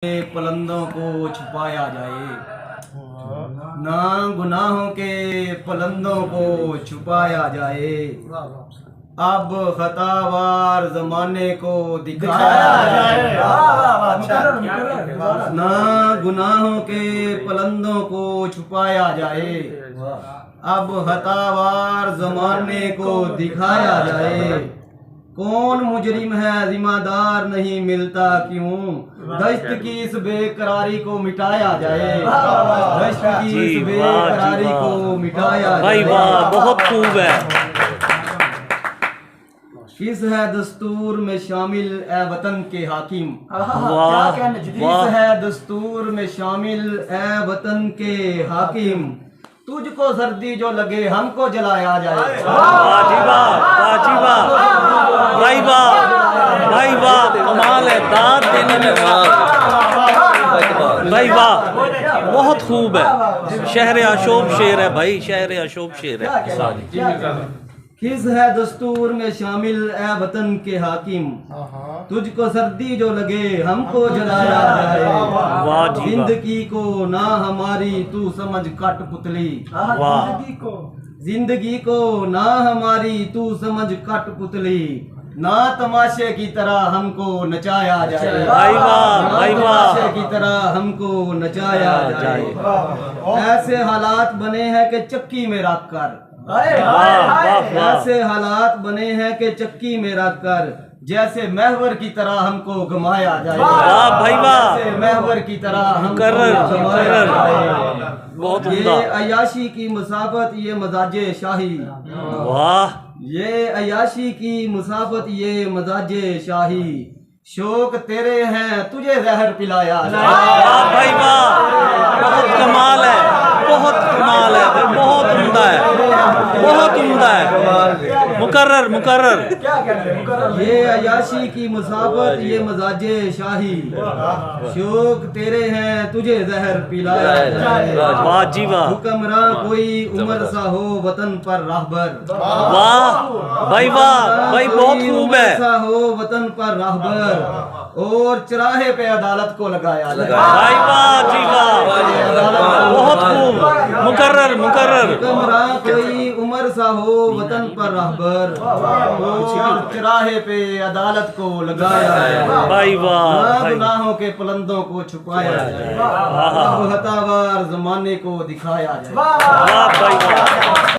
पलंदों को छुपाया जाए, ना गुनाहों के पलंदों को छुपाया जाए। अब खतावार जमाने को दिखाया जाए, ना गुनाहों के पलंदों को छुपाया जाए। अब खतावार जमाने को दिखाया जाए। कौन मुजरिम है जिम्मेदार नहीं मिलता क्यों, दश्त की इस बेकरारी को मिटाया जाए, दश्त की इस बेकरारी को मिटाया जाए। भाई वाह, बहुत खूब है। किस है दस्तूर में शामिल ए वतन के हाकिम, वाह किस है दस्तूर में शामिल ए वतन के हाकिम। तुझको सर्दी जो लगे हमको जलाया जाए। वाह जी वाह, वाह जी वाह, भाई वाह, भाई वाह, कमाल है, दाद देने में भाई वाह, बहुत खूब है। शहर अशोक शेर है भाई, शहर अशोक शेर है। किस है दस्तूर में शामिल ए वतन के हाकिम, तुझको सर्दी जो लगे हमको जलाया जाए। वाह जी वाह, जिंदगी को ना हमारी तू समझ कठपुतली, वाह जिंदगी को ना हमारी तू समझ कठपुतली। ना तमाशे की तरह हमको नचाया जाए, भाई वाह, भाई वाह, तमाशे की तरह हमको नचाया जाए। ऐसे हालात बने हैं कि चक्की में रख कर, ऐसे हालात बने हैं कि चक्की में रख कर जैसे महवर की तरह हमको घुमाया जाए। वाह भाई वाह, जैसे महवर की तरह हमको घुमाया जाए। बहुत ये उम्दा, अयाशी की मुसाफत ये मजाजे शाही, वाह ये अयाशी की मुसाफत ये मजाजे शाही। शौक तेरे हैं तुझे जहर पिलाया जाए। वाह भाई वाह, बहुत कमाल है, बहुत कमाल है भाई, बहुत उम्दा है, बहुत उम्दा है। मुकर्रर मुकर्रर। ये अयाशी की मुसाफत ये मजाजे शाही, शौक तेरे हैं तुझे जहर पिलाया जाए। वाह जी वाह, हुक्मरान कोई उमर सा हो वतन पर राहबर, वाह भाई वाह, भाई बहुत खूब है। सा हो वतन पर राहबर और चराहे पे अदालत को लगाया जाए। भाई वाह जी वाह, बहुत खूब। मुकर्रर मुकर्रर। हुक्मरान कोई उमर सा हो वतन पर राहबर और चराहे पे अदालत को लगाया जाए। भाई वाह, ना भाई गुनाहों के पलंदों को छुपाया जाए, अब हतावार जमाने को दिखाया जाए। वाह भाई वाह।